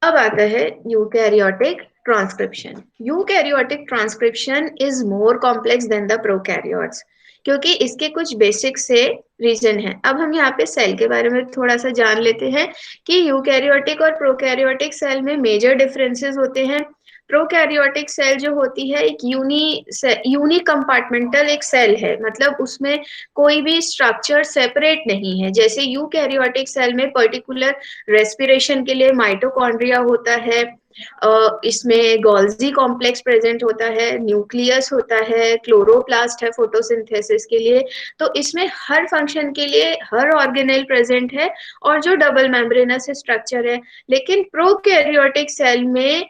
अब आता है eukaryotic transcription. Eukaryotic transcription is more complex than the prokaryotes, क्योंकि इसके कुछ बेसिक से रीजन है। अब हम यहाँ पे सेल के बारे में थोड़ा सा जान लेते हैं कि यूकैरियोटिक और प्रोकैरियोटिक सेल में मेजर डिफरेंसेस होते हैं। प्रोकैरियोटिक सेल जो होती है एक यूनी कंपार्टमेंटल एक सेल है, मतलब उसमें कोई भी स्ट्रक्चर सेपरेट नहीं है। जैसे यूकैरियोटिक सेल में पर्टिकुलर रेस्पिरेशन के लिए माइटोकॉन्ड्रिया होता है, इसमें गोल्जी कॉम्प्लेक्स प्रेजेंट होता है, न्यूक्लियस होता है, क्लोरोप्लास्ट है फोटोसिंथेसिस के लिए। तो इसमें हर फंक्शन के लिए हर ऑर्गेनेल प्रेजेंट है और जो डबल मेम्ब्रेनस स्ट्रक्चर है। लेकिन प्रोकैरियोटिक सेल में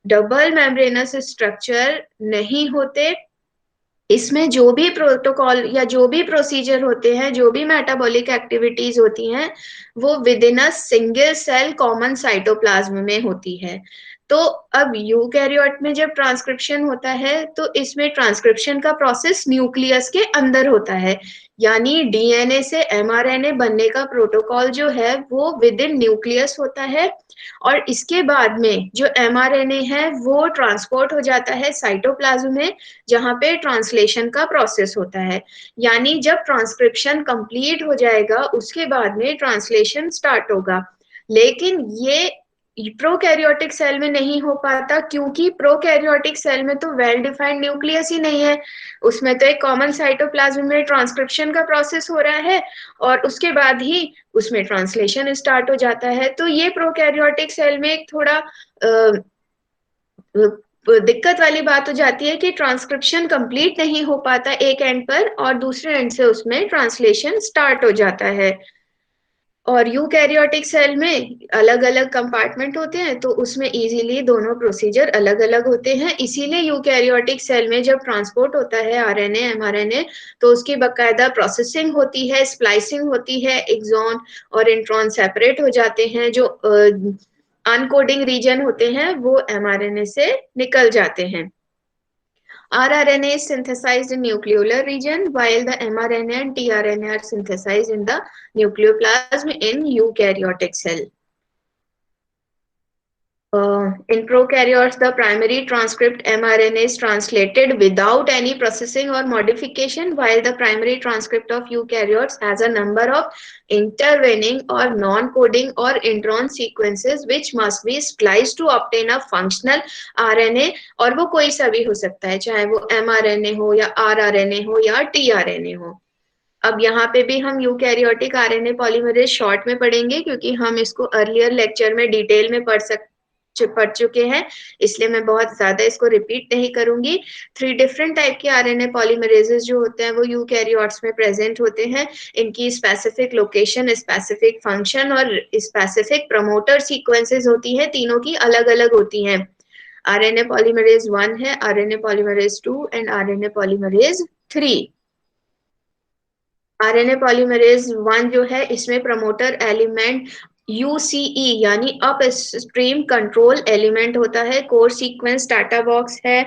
डबल मेम्ब्रेनस स्ट्रक्चर नहीं होते। इसमें जो भी प्रोटोकॉल या जो भी प्रोसीजर होते हैं, जो भी मेटाबॉलिक एक्टिविटीज होती हैं, वो within a single cell common cytoplasm में होती है। तो अब यूकैरियोट में जब ट्रांसक्रिप्शन होता है तो इसमें ट्रांसक्रिप्शन का प्रोसेस न्यूक्लियस के अंदर होता है, यानी डीएनए से एमआरएनए बनने का प्रोटोकॉल जो है वो विद इन न्यूक्लियस होता है। और इसके बाद में जो एमआरएनए है वो ट्रांसपोर्ट हो जाता है साइटोप्लाज्म में, जहां पे ट्रांसलेशन का प्रोसेस होता है। यानी जब ट्रांसक्रिप्शन कंप्लीट हो जाएगा उसके बाद में ट्रांसलेशन स्टार्ट होगा। लेकिन ये प्रोकैरियोटिक सेल में नहीं हो पाता, क्योंकि प्रोकैरियोटिक सेल में तो वेल डिफाइंड न्यूक्लियस ही नहीं है। उसमें तो एक कॉमन साइटोप्लाज्म में ट्रांसक्रिप्शन का प्रोसेस हो रहा है और उसके बाद ही उसमें ट्रांसलेशन स्टार्ट हो जाता है। तो ये प्रोकैरियोटिक सेल में एक थोड़ा दिक्कत वाली बात हो जाती है कि ट्रांसक्रिप्शन कंप्लीट नहीं हो पाता एक एंड पर और दूसरे एंड से उसमें ट्रांसलेशन स्टार्ट हो जाता है। और यूकैरियोटिक सेल में अलग अलग कंपार्टमेंट होते हैं तो उसमें इजीली दोनों प्रोसीजर अलग अलग होते हैं। इसीलिए यूकैरियोटिक सेल में जब ट्रांसपोर्ट होता है आरएनए एमआरएनए तो उसकी बकायदा प्रोसेसिंग होती है, स्प्लाइसिंग होती है, एक्सॉन और इंट्रॉन सेपरेट हो जाते हैं। जो अनकोडिंग रीजन होते हैं वो एमआरएनए से निकल जाते हैं। rRNA is synthesized in nucleolar region, while the mRNA and tRNA are synthesized in the nucleoplasm in eukaryotic cell. In prokaryotes, the primary transcript mRNA is translated without any processing or modification, while the primary transcript of eukaryotes has a number of intervening or non-coding or intron sequences which must be spliced to obtain a functional RNA। और वो कोई सा भी हो सकता है, चाहे वो mRNA हो या rRNA हो या tRNA हो। अब यहाँ पे भी हम यूकैरियोटिक आरएनए पॉलीमरेज शॉर्ट में पढ़ेंगे, क्योंकि हम इसको अर्लियर लेक्चर में डिटेल में पढ़ चुके हैं, इसलिए मैं बहुत ज्यादा इसको रिपीट नहीं करूंगी। 3 डिफरेंट टाइप के आरएनए पॉलीमरेजेस जो होते हैं वो यूकैरियोट्स में प्रेजेंट होते हैं। इनकी स्पेसिफिक लोकेशन, स्पेसिफिक फंक्शन और स्पेसिफिक प्रमोटर सीक्वेंसेस होती है, तीनों की अलग अलग होती हैं। आरएनए पॉलीमरेज 1 है, RNA polymerase 2 and RNA polymerase 3। RNA polymerase 1 जो है इसमें प्रमोटर एलिमेंट यूसीई यानी अपस्ट्रीम कंट्रोल एलिमेंट होता है। कोर सीक्वेंस टाटा बॉक्स है,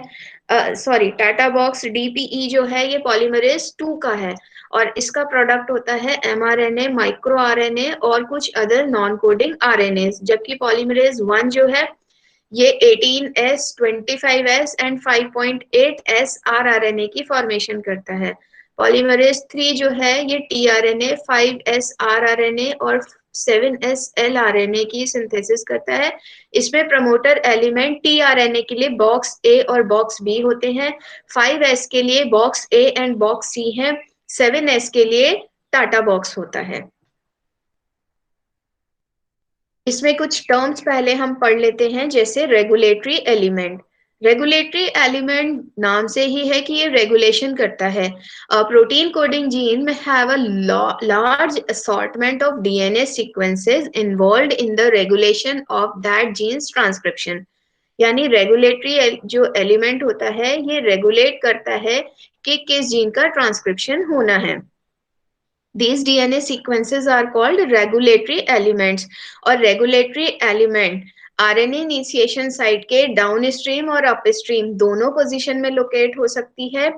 सॉरी टाटा बॉक्स डीपीई जो है ये पॉलीमरेज 2 का है और इसका प्रोडक्ट होता है एमआरएनए, माइक्रो आरएनए और कुछ अदर नॉन कोडिंग आरएनए। जबकि पॉलीमरेज 1 जो है ये 18S, 25S and 5.8S rRNA की फॉर्मेशन करता है। पॉलीमरेज 3 जो है ये टीआरएनए, 5S आरआरएनए और 7S एलआरएनए की सिंथेसिस करता है। इसमें प्रमोटर एलिमेंट टीआरएनए के लिए बॉक्स ए और बॉक्स बी होते हैं, 5S के लिए बॉक्स ए एंड बॉक्स सी है, 7S के लिए टाटा बॉक्स होता है। इसमें कुछ टर्म्स पहले हम पढ़ लेते हैं, जैसे रेगुलेटरी एलिमेंट। रेगुलेटरी एलिमेंट नाम से ही है कि ये रेगुलेशन करता है। प्रोटीन कोडिंग जीन में have a large assortment of DNA sequences involved in the regulation of that genes transcription. यानी रेगुलेटरी जो एलिमेंट होता है ये रेगुलेट करता है कि किस जीन का ट्रांसक्रिप्शन होना है। These DNA sequences are called regulatory elements। और regulatory element RNA initiation site के डाउनस्ट्रीम और अपस्ट्रीम दोनों पोजीशन में लोकेट हो सकती है।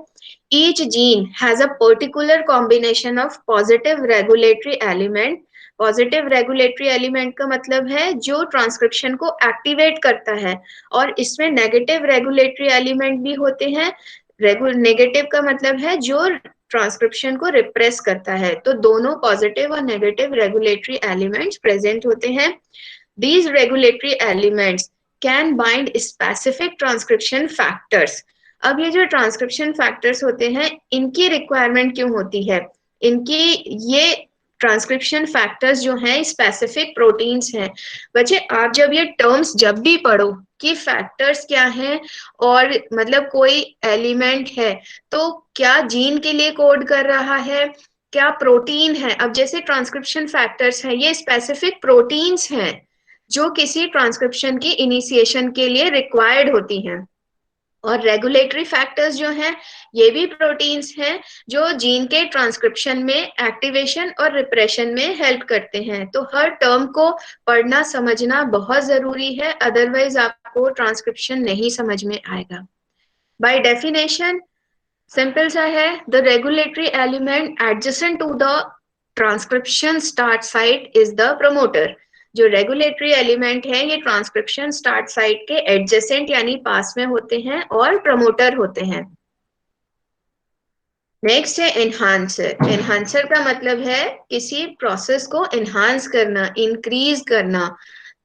Each gene has a particular combination of positive regulatory element positive regulatory element का मतलब है जो ट्रांसक्रिप्शन को एक्टिवेट करता है, और इसमें नेगेटिव रेगुलेटरी एलिमेंट भी होते हैं। नेगेटिव का मतलब है जो ट्रांसक्रिप्शन को रिप्रेस करता है। तो दोनों पॉजिटिव और नेगेटिव रेगुलेटरी एलिमेंट्स प्रेजेंट होते हैं। These regulatory elements can bind specific transcription factors. अब ये जो ट्रांसक्रिप्शन फैक्टर्स होते हैं, इनकी रिक्वायरमेंट क्यों होती है? इनकी ये ट्रांसक्रिप्शन फैक्टर्स जो हैं स्पेसिफिक प्रोटीन्स हैं। बच्चे आप जब ये टर्म्स जब भी पढ़ो कि फैक्टर्स क्या हैं, और मतलब कोई एलिमेंट है तो क्या जीन के लिए कोड कर रहा है, क्या प्रोटीन है। अब जैसे ट्रांसक्रिप्शन फैक्टर्स हैं, ये स्पेसिफिक प्रोटीन्स हैं जो किसी ट्रांसक्रिप्शन की इनिशिएशन के लिए रिक्वायर्ड होती हैं। और रेगुलेटरी फैक्टर्स जो हैं, ये भी प्रोटीन्स हैं जो जीन के ट्रांसक्रिप्शन में एक्टिवेशन और रिप्रेशन में हेल्प करते हैं। तो हर टर्म को पढ़ना समझना बहुत जरूरी है, अदरवाइज आपको ट्रांसक्रिप्शन नहीं समझ में आएगा। बाय डेफिनेशन सिंपल सा है, the regulatory element adjacent to the transcription start site is the promoter. जो रेगुलेटरी एलिमेंट है ये ट्रांसक्रिप्शन स्टार्ट साइट के एडजेसेंट यानी पास में होते हैं और प्रमोटर होते हैं। नेक्स्ट है एनहांसर। एनहांसर का मतलब है किसी प्रोसेस को एनहांस करना, इंक्रीज करना।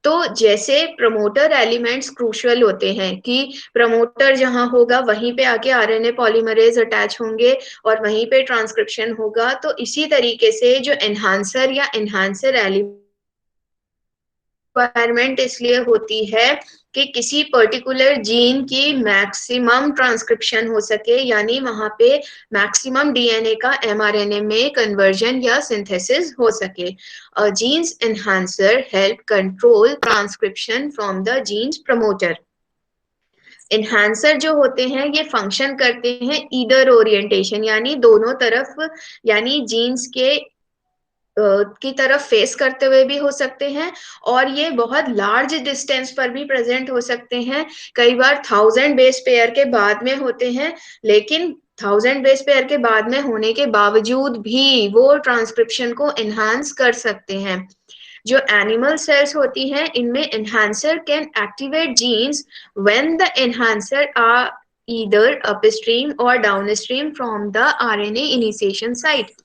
तो जैसे प्रमोटर एलिमेंट्स क्रूशियल होते हैं कि प्रमोटर जहां होगा वहीं पे आके आरएनए पॉलीमरेज अटैच होंगे और वहीं पे ट्रांसक्रिप्शन होगा। तो इसी तरीके से जो एनहांसर या एनहांसर एलिमेंट रिक्वायरमेंट इसलिए होती है कि किसी पर्टिकुलर जीन की मैक्सिमम ट्रांसक्रिप्शन हो सके, यानी वहां पे मैक्सिमम डीएनए का एमआरएनए में कन्वर्जन या सिंथेसिस हो सके। Genes enhancer help control transcription from the genes promoter. Enhancer जो होते हैं ये फंक्शन करते हैं ईदर ओरिएंटेशन यानी दोनों तरफ, यानी जीन्स के की तरफ फेस करते हुए भी हो सकते हैं, और ये बहुत लार्ज डिस्टेंस पर भी प्रेजेंट हो सकते हैं। कई बार 1000 बेस पेयर के बाद में होते हैं, लेकिन 1000 बेस पेयर के बाद में होने के बावजूद भी वो ट्रांसक्रिप्शन को एनहांस कर सकते हैं। जो एनिमल सेल्स होती हैं इनमें enhancer can activate genes when the enhancer are either upstream और downstream from the RNA initiation site.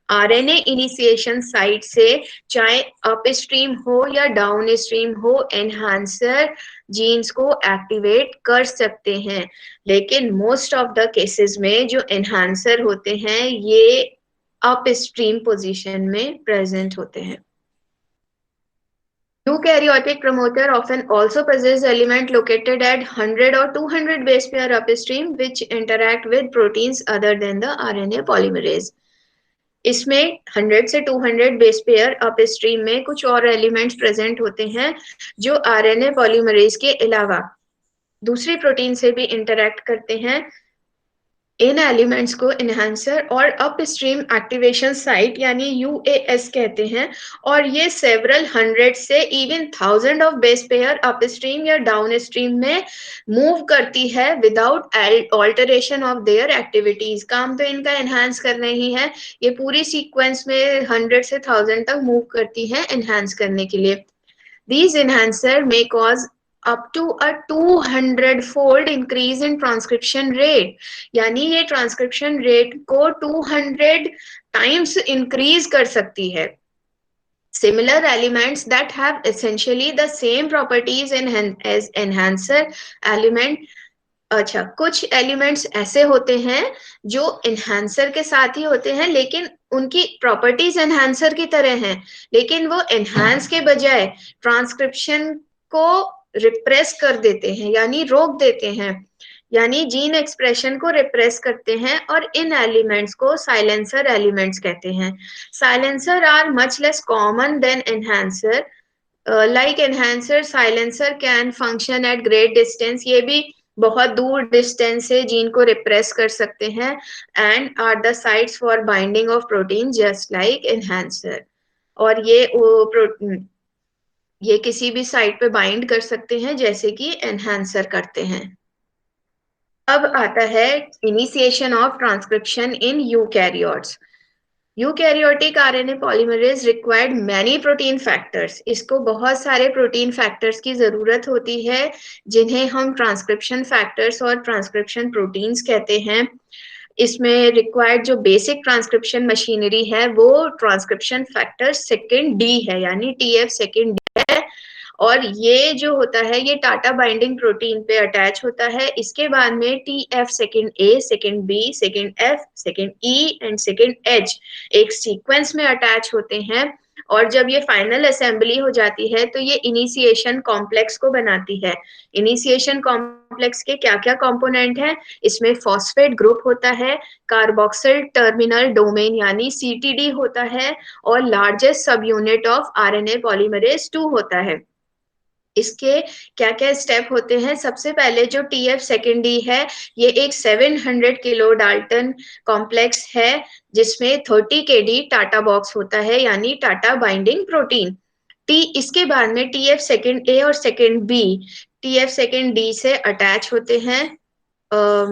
RNA initiation site से चाहे अपस्ट्रीम हो या डाउनस्ट्रीम हो, एनहांसर जीन्स को एक्टिवेट कर सकते हैं। लेकिन मोस्ट ऑफ द केसेस में जो एनहांसर होते हैं ये अपस्ट्रीम पोजीशन में प्रेजेंट होते हैं। Eukaryotic promoter often also possess element located at 100 or 200 base pair upstream which interact with proteins other than the RNA polymerase. इसमें 100 से 200 बेस पेयर अपस्ट्रीम में कुछ और एलिमेंट्स प्रेजेंट होते हैं जो आरएनए पॉलीमरेज के अलावा दूसरी प्रोटीन से भी इंटरैक्ट करते हैं। इन एलिमेंट्स को एनहांसर और अपस्ट्रीम एक्टिवेशन साइट यानी यूएएस कहते हैं, और ये सेवरल 100 से even 1000 of base pair upstream या डाउनस्ट्रीम में मूव करती है without alteration of their activities. काम तो इनका एनहांस करना ही है, ये पूरी सीक्वेंस में 100 से 1000 तक मूव करती है एनहांस करने के लिए। These enhancer may cause up to a 200-fold increase in transcription rate, यानी ये ट्रांसक्रिप्शन रेट को 200 टाइम्स इंक्रीज कर सकती है। Similar elements that have essentially the same properties as enhancer element। अच्छा, कुछ एलिमेंट्स ऐसे होते हैं जो एनहांसर के साथ ही होते हैं लेकिन उनकी प्रॉपर्टीज एनहांसर की तरह हैं, लेकिन वो एनहांस के बजाय ट्रांसक्रिप्शन को रिप्रेस कर देते हैं यानी रोक देते हैं, यानी जीन एक्सप्रेशन को रिप्रेस करते हैं, और इन एलिमेंट्स को साइलेंसर एलिमेंट्स कहते हैं। Silencer are much less common than enhancer. Like enhancer, silencer can function at great distance, ये भी बहुत दूर डिस्टेंस से जीन को रिप्रेस कर सकते हैं, and are the sites for binding of protein just like enhancer. और ये किसी भी साइट पे बाइंड कर सकते हैं जैसे कि एनहांसर करते हैं। अब आता है initiation of transcription in eukaryotes. Eukaryotic RNA polymerase required many protein factors, इसको बहुत सारे प्रोटीन फैक्टर्स की जरूरत होती है जिन्हें हम ट्रांसक्रिप्शन फैक्टर्स और ट्रांसक्रिप्शन प्रोटीन्स कहते हैं। इसमें रिक्वायर्ड जो बेसिक ट्रांसक्रिप्शन मशीनरी है वो ट्रांसक्रिप्शन फैक्टर सेकेंड डी है, यानी टीएफ सेकेंड डी है। और ये जो होता है ये टाटा बाइंडिंग प्रोटीन पे अटैच होता है। इसके बाद में T F second A, second B, second F, second E and second H एक सीक्वेंस में अटैच होते हैं। और जब ये फाइनल असेंबली हो जाती है तो ये इनिशिएशन कॉम्प्लेक्स को बनाती है। इनिशिएशन कॉम्प्लेक्स के क्या क्या कंपोनेंट हैं? इसमें फॉस्फेट ग्रुप होता है, कार्बोक्सिल टर्मिनल डोमेन यानी सीटीडी होता है, और लार्जेस्ट सब यूनिट ऑफ आरएनए पॉलीमरेज 2 होता है। इसके क्या क्या स्टेप होते हैं? सबसे पहले जो टीएफ सेकेंड डी है ये एक 700 किलो डाल्टन कॉम्प्लेक्स है जिसमें 30 केडी टाटा बॉक्स होता है, यानी टाटा बाइंडिंग प्रोटीन। टी इसके बाद में टीएफ सेकेंड ए और second B TF second D से अटैच होते हैं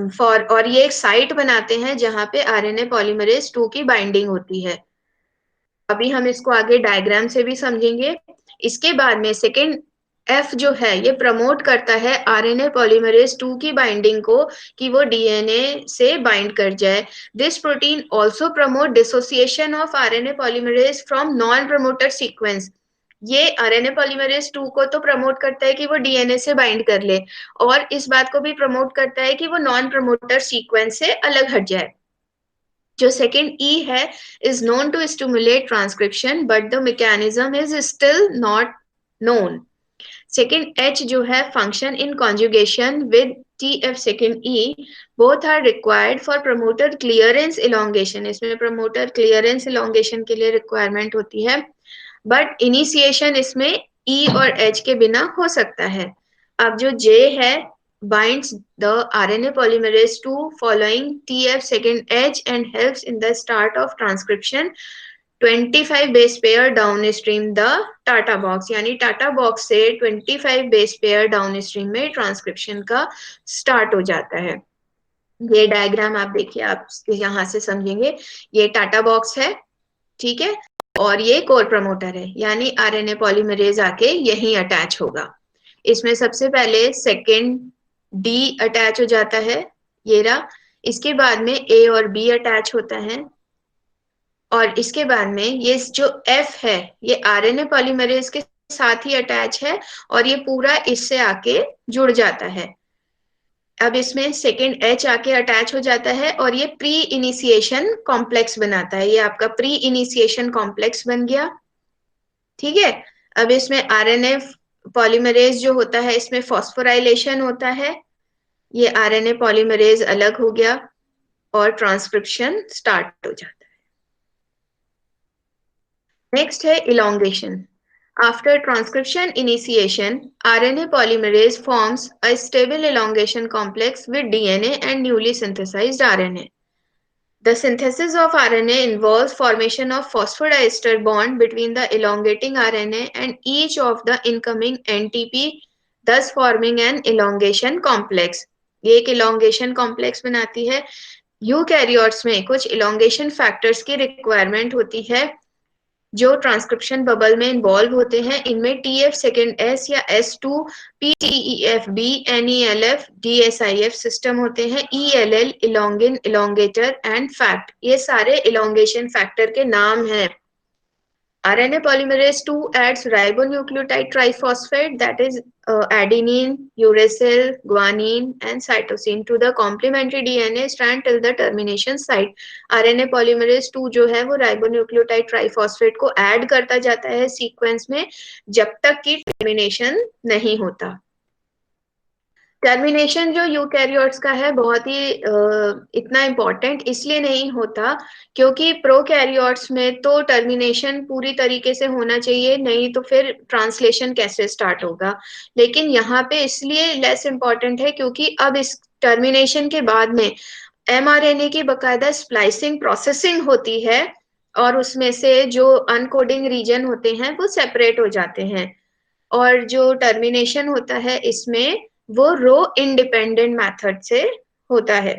फॉर, और ये एक साइट बनाते हैं जहां पे आरएनए पॉलीमरेज 2 की बाइंडिंग होती है। अभी हम इसको आगे डायग्राम से भी समझेंगे। इसके बाद में सेकेंड एफ जो है ये प्रमोट करता है आरएनए पॉलीमरेज 2 की बाइंडिंग को कि वो डीएनए से बाइंड कर जाए। This protein also promote dissociation of RNA polymerase from non promoter sequence. ये आरएनए पॉलीमरेज 2 को तो प्रमोट करता है कि वो डीएनए से बाइंड कर ले, और इस बात को भी प्रमोट करता है कि वो नॉन प्रमोटर सीक्वेंस से अलग हट जाए। जो सेकेंड ई है is known to stimulate transcription but the mechanism is still not known. Second H जो है function in conjugation with T F second E, both are required for promoter clearance elongation. इसमें promoter clearance elongation के लिए requirement होती है, but initiation इसमें ई और H के बिना हो सकता है। अब जो जे है binds the RNA polymerase 2 following TF second H and helps in the start of transcription 25 base pair downstream the TATA box, यानी टाटा बॉक्स से 25 बेस पेयर डाउनस्ट्रीम में ट्रांसक्रिप्शन का स्टार्ट हो जाता है। ये डायग्राम आप देखिए, आप यहां से समझेंगे। ये टाटा बॉक्स है, ठीक है, और ये कोर प्रमोटर है, यानी आरएनए पॉलीमरेज आके यहीं अटैच होगा। इसमें सबसे पहले सेकेंड डी अटैच हो जाता है, ये रहा। इसके बाद में ए और बी अटैच होता है, और इसके बाद में ये जो एफ है ये आरएनए पॉलीमरेज के साथ ही अटैच है, और ये पूरा इससे आके जुड़ जाता है। अब इसमें सेकेंड एच आके अटैच हो जाता है और ये प्री इनिशिएशन कॉम्प्लेक्स बनाता है। ये आपका प्री इनिशिएशन कॉम्प्लेक्स बन गया, ठीक है। अब इसमें आरएनए पॉलीमरेज जो होता है इसमें फॉस्फोराइलेशन होता है, ये आरएनए पॉलीमरेज अलग हो गया और ट्रांसक्रिप्शन स्टार्ट हो जाता है। नेक्स्ट है elongation. After transcription initiation, RNA polymerase forms a stable elongation complex with DNA and newly synthesized RNA. The synthesis of RNA involves formation of phosphodiester bond between the elongating RNA and each of the incoming NTP, thus forming an elongation complex. ये एक elongation complex बनाती है। Eukaryotes में कुछ elongation factors की requirement होती है जो ट्रांसक्रिप्शन बबल में इन्वॉल्व होते हैं। इनमें टीएफ सेकेंड एस या S2, पीटीईएफ बी, एनईएलएफ, डीएसआईएफ सिस्टम होते हैं, ईएलएल, इलोंगिन, इलोंगेटर एंड फैक्ट, ये सारे इलोंगेशन फैक्टर के नाम हैं। RNA polymerase 2 adds ribonucleotide triphosphate, that is adenine, uracil, guanine, and cytosine to the complementary DNA strand till the termination site. RNA polymerase 2 जो है वो ribonucleotide triphosphate को ऐड करता जाता है सीक्वेंस में जब तक कि टर्मिनेशन नहीं होता। टर्मिनेशन जो यूकैरियोट्स का है बहुत ही इतना इम्पोर्टेंट इसलिए नहीं होता क्योंकि प्रोकैरियोट्स में तो टर्मिनेशन पूरी तरीके से होना चाहिए, नहीं तो फिर ट्रांसलेशन कैसे स्टार्ट होगा। लेकिन यहाँ पे इसलिए लेस इम्पोर्टेंट है क्योंकि अब इस टर्मिनेशन के बाद में mRNA की बकायदा स्प्लाइसिंग प्रोसेसिंग होती है और उसमें से जो अनकोडिंग रीजन होते हैं वो सेपरेट हो जाते हैं, और जो टर्मिनेशन होता है इसमें वो रो इंडिपेंडेंट मेथड से होता है।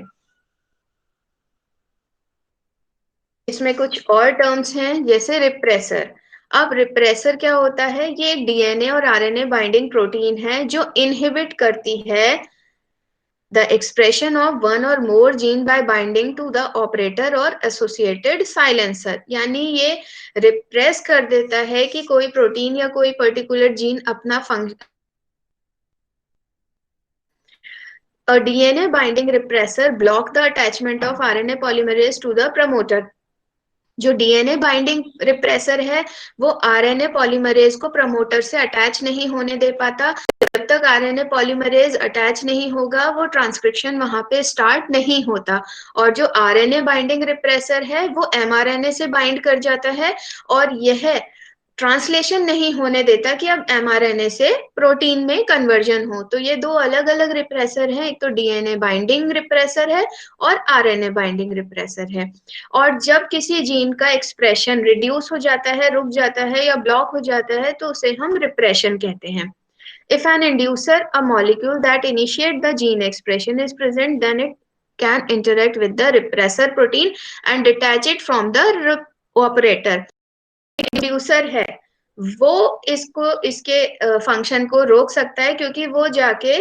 इसमें कुछ और टर्म्स हैं जैसे रिप्रेसर। अब रिप्रेसर क्या होता है? ये एक डीएनए और आरएनए बाइंडिंग प्रोटीन है जो इनहिबिट करती है the expression of one or more gene by binding to the operator or associated silencer। यानी ये रिप्रेस कर देता है कि कोई प्रोटीन या कोई पर्टिकुलर जीन अपना function. A DNA binding repressor block the attachment of RNA polymerase to the promoter। जो डीएनए बाइंडिंग रिप्रेसर है वो आरएनए पॉलीमरेज को प्रमोटर से अटैच नहीं होने दे पाता। जब तक आरएनए पॉलीमरेज अटैच नहीं होगा वो ट्रांसक्रिप्शन वहां पे स्टार्ट नहीं होता। और जो आरएनए बाइंडिंग रिप्रेसर है वो एमआरएनए से बाइंड कर जाता है और यह ट्रांसलेशन नहीं होने देता कि अब एमआरएनए से प्रोटीन में कन्वर्जन हो। तो ये दो अलग अलग रिप्रेसर हैं, एक तो डीएनए बाइंडिंग रिप्रेसर है और आरएनए बाइंडिंग रिप्रेसर है। और जब किसी जीन का एक्सप्रेशन रिड्यूस हो जाता है, रुक जाता है या ब्लॉक हो जाता है तो उसे हम रिप्रेशन कहते हैं। If an inducer, a molecule that initiate the gene expression is present, then it can interact with the repressor protein and detach it from the operator। Inducer है वो इसके फंक्शन को रोक सकता है क्योंकि वो जाके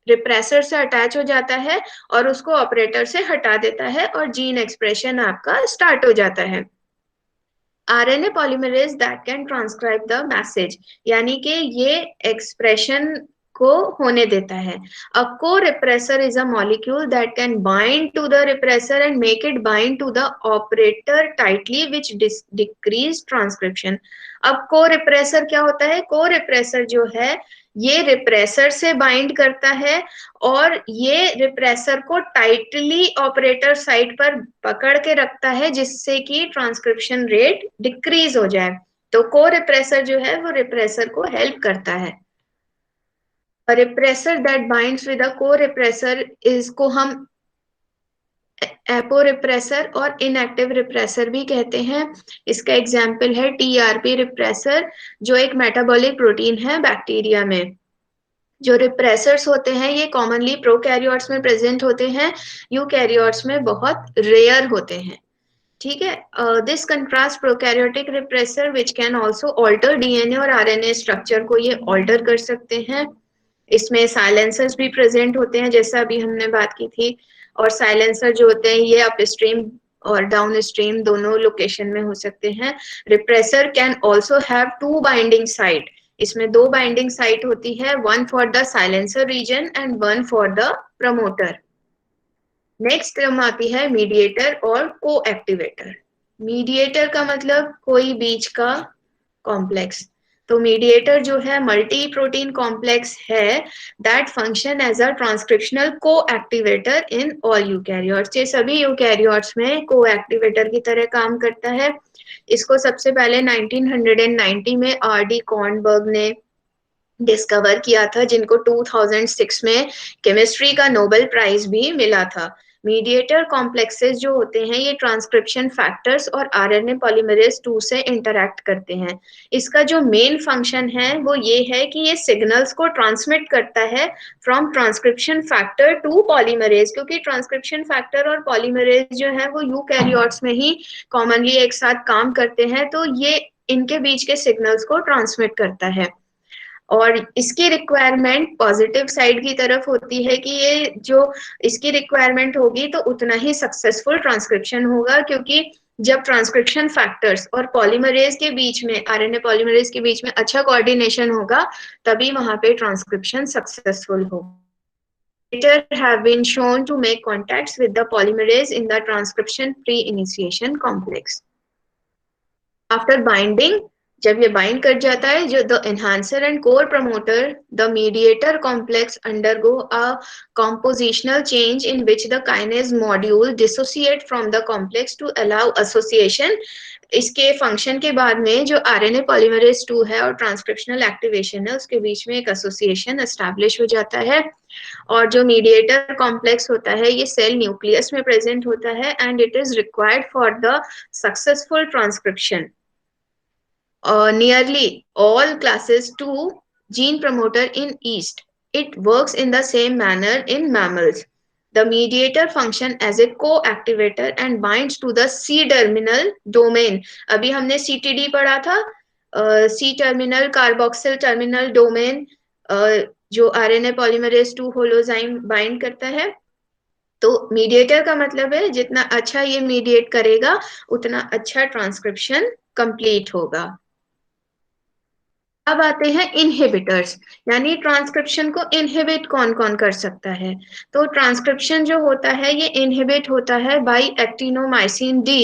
रिप्रेसर से अटैच हो जाता है और उसको ऑपरेटर से हटा देता है और जीन एक्सप्रेशन आपका स्टार्ट हो जाता है। RNA polymerase that can transcribe the message, यानी कि ये एक्सप्रेशन को होने देता है। A corepressor is a molecule that can bind to the repressor and make it bind to the operator tightly which decrease transcription. अब को repressor क्या होता है? को रिप्रेसर जो है ये रिप्रेसर से बाइंड करता है और ये रिप्रेसर को टाइटली ऑपरेटर साइट पर पकड़ के रखता है जिससे कि ट्रांसक्रिप्शन रेट डिक्रीज हो जाए। तो को रिप्रेसर जो है वो रिप्रेसर को हेल्प करता है। Repressor that binds with a को रिप्रेसर इसको हम एपो रिप्रेसर और इनएक्टिव रिप्रेसर भी कहते हैं। इसका एग्जाम्पल है टीआरपी रिप्रेसर जो एक मेटाबॉलिक प्रोटीन है बैक्टीरिया में। जो रिप्रेसर्स होते हैं ये कॉमनली प्रोकैरियोट्स में प्रेजेंट होते हैं, यूकैरियोट्स में बहुत रेयर होते हैं। ठीक है। This contrast prokaryotic repressor which can also alter DNA और आरएनए स्ट्रक्चर को ये ऑल्टर कर सकते हैं। इसमें साइलेंसर्स भी प्रेजेंट होते हैं जैसा अभी हमने बात की थी। और साइलेंसर जो होते हैं ये अपस्ट्रीम और डाउन स्ट्रीम दोनों लोकेशन में हो सकते हैं। Repressor can also have two binding site. इसमें दो बाइंडिंग साइट होती है, one for the silencer region and one for the promoter. Next term आती है मीडिएटर और को एक्टिवेटर। मीडिएटर का मतलब कोई बीच का कॉम्प्लेक्स। तो मीडिएटर जो है मल्टी प्रोटीन कॉम्प्लेक्स है that function as a transcriptional coactivator in all eukaryotes. ये सभी यूकैरियोट्स में को एक्टिवेटर की तरह काम करता है। इसको सबसे पहले 1990 में आर.डी. कॉर्नबर्ग ने डिस्कवर किया था जिनको 2006 में केमिस्ट्री का नोबेल प्राइज भी मिला था। मीडिएटर कॉम्प्लेक्सेस जो होते हैं ये ट्रांसक्रिप्शन फैक्टर्स और आरएनए पॉलीमरेज 2 से इंटरैक्ट करते हैं। इसका जो मेन फंक्शन है वो ये है कि ये सिग्नल्स को ट्रांसमिट करता है from transcription factor to polymerase, क्योंकि ट्रांसक्रिप्शन फैक्टर और पॉलीमरेज जो है वो यूकैरियोट्स में ही कॉमनली एक साथ काम करते हैं, तो ये इनके बीच के सिग्नल्स को ट्रांसमिट करता है। और इसकी रिक्वायरमेंट पॉजिटिव साइड की तरफ होती है कि ये जो इसकी रिक्वायरमेंट होगी तो उतना ही सक्सेसफुल ट्रांसक्रिप्शन होगा, क्योंकि जब ट्रांसक्रिप्शन फैक्टर्स और पॉलीमरेज के बीच में आरएनए पॉलीमरेज के बीच में अच्छा कोऑर्डिनेशन होगा तभी वहां पे ट्रांसक्रिप्शन सक्सेसफुल होगा। Have been shown to make contacts with the polymerase in the transcription pre-initiation complex. After binding, जब ये बाइंड कर जाता है जो the enhancer and core promoter the mediator complex undergo a compositional change in which the kinase module dissociate from the complex to allow association। इसके function के बाद में जो आरएनए पॉलीमरेज 2 है और ट्रांसक्रिप्शनल एक्टिवेशन है उसके बीच में एक एसोसिएशन एस्टैब्लिश हो जाता है। और जो मीडिएटर कॉम्प्लेक्स होता है ये सेल न्यूक्लियस में प्रेजेंट होता है and it is required for the successful transcription. Nearly all classes 2 gene promoter in yeast. It works in the same manner in mammals. The mediator function as a co-activator and binds to the C-terminal domain. अभी हमने CTD पढ़ा था, C-terminal carboxyl terminal domain, जो RNA polymerase 2 होलोजाइम bind करता है। तो mediator का मतलब है जितना अच्छा ये मीडिएट करेगा उतना अच्छा ट्रांसक्रिप्शन कंप्लीट होगा। अब आते हैं इनहिबिटर्स, यानी ट्रांसक्रिप्शन को इनहिबिट कौन कौन कर सकता है। तो ट्रांसक्रिप्शन जो होता है ये इनहिबिट होता है by actinomycin D.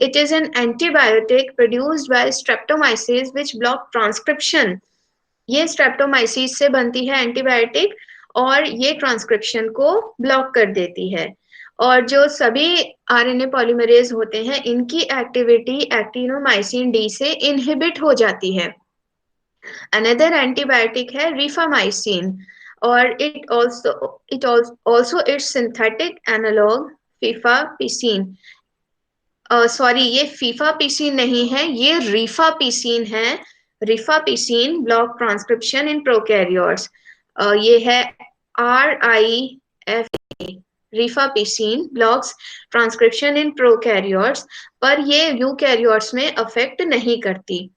It is an antibiotic produced by streptomyces which block transcription. ये स्ट्रेप्टोमाइसिस से बनती है एंटीबायोटिक और ये ट्रांसक्रिप्शन को ब्लॉक कर देती है। और जो सभी आरएनए पॉलीमरेज होते हैं इनकी एक्टिविटी एक्टिनोमाइसिन डी से इनहिबिट हो जाती है। Another antibiotic है रिफामाइसिन, और it also its synthetic analog फीफापिसिन। सॉरी, ये फीफापिसिन नहीं है, ये रिफापिसिन है। Rifampicin block transcription in prokaryotes. ये है RIFA। Rifampicin blocks transcription in prokaryotes, पर ये यूकैरियोट्स में अफेक्ट नहीं करती।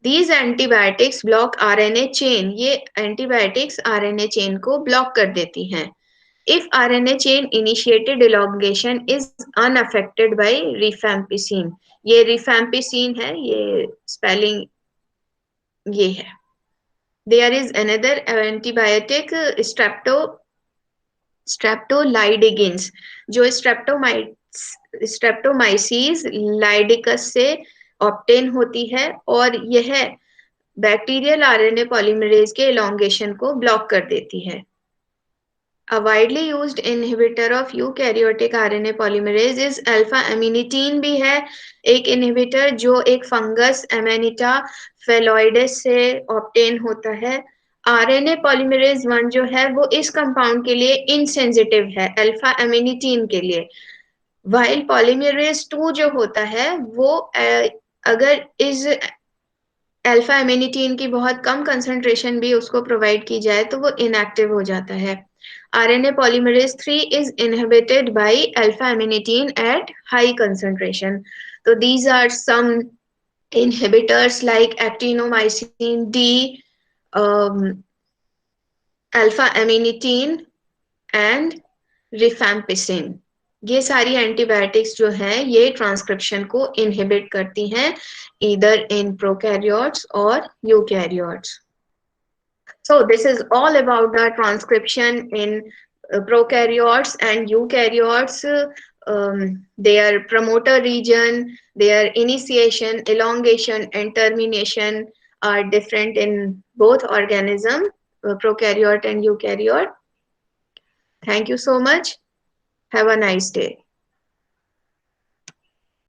These antibiotics block RNA chain, ये antibiotics RNA chain को block कर देती हैं। If RNA chain initiated elongation is unaffected by rifampicin, ये rifampicin है, ये spelling ये है। There is another antibiotic streptolidegins, जो स्ट्रेप्टोमाइसिस लाइडिकस से ऑप्टेन होती है और यह बैक्टीरियल आरएनए पॉलीमरेज के एलोंगेशन को ब्लॉक कर देती है। A widely used inhibitor of eukaryotic RNA polymerase is alpha aminitin भी है एक इनहिबिटर जो एक फंगस एमेनिटा फेलोइडेस से ऑब्टेन होता है। आरएनए पॉलीमरेज 1 जो है वो इस कंपाउंड के लिए इनसेंसिटिव है, अल्फा एमिनिटीन के लिए। वाइल पॉलीमरेज 2 जो होता है वो अगर इस अल्फा एमिनिटीन की बहुत कम कंसंट्रेशन भी उसको प्रोवाइड की जाए तो वो इनएक्टिव हो जाता है। RNA polymerase 3 is inhibited by alpha aminitin at high concentration. So these are some inhibitors like actinomycin D, um, alpha aminitin and rifampicin. ये सारी एंटीबायोटिक्स जो हैं ये ट्रांसक्रिप्शन को इनहिबिट करती हैं ईदर इन प्रोकैरियोट्स और eukaryotes. So this is all about the transcription in prokaryotes and eukaryotes, their promoter region, their initiation, elongation, and termination are different in both organism, prokaryote and eukaryote. Thank you so much. Have a nice day.